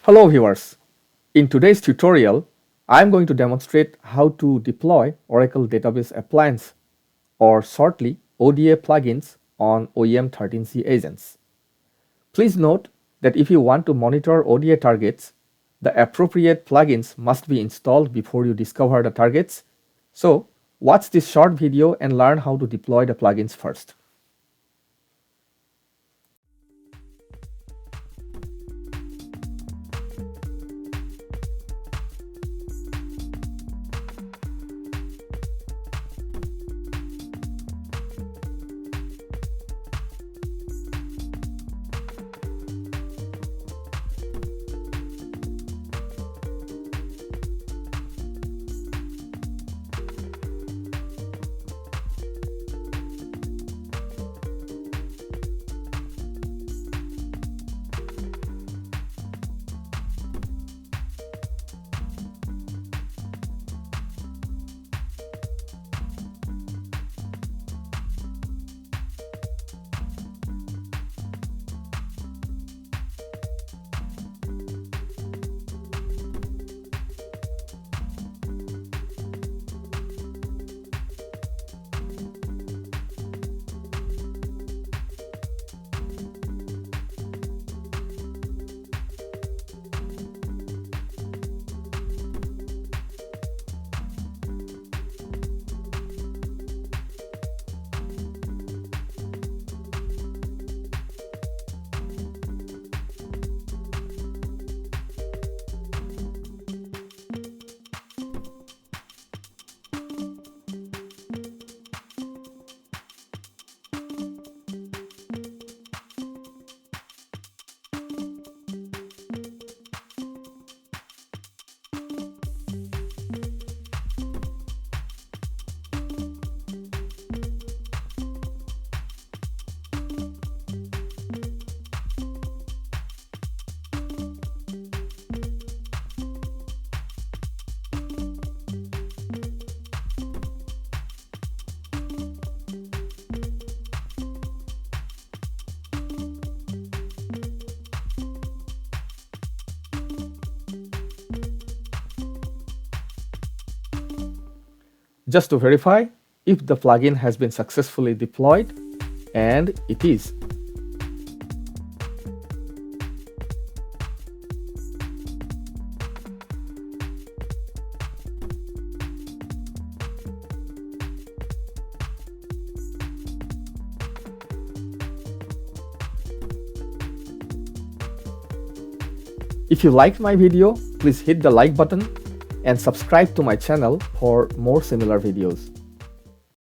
Hello viewers, in today's tutorial, I am going to demonstrate how to deploy Oracle Database Appliance or shortly ODA plugins on OEM 13C agents. Please note that if you want to monitor ODA targets, the appropriate plugins must be installed before you discover the targets. So watch this short video and learn how to deploy the plugins first. Just to verify if the plugin has been successfully deployed, and it is. If you liked my video, please hit the like button and subscribe to my channel for more similar videos.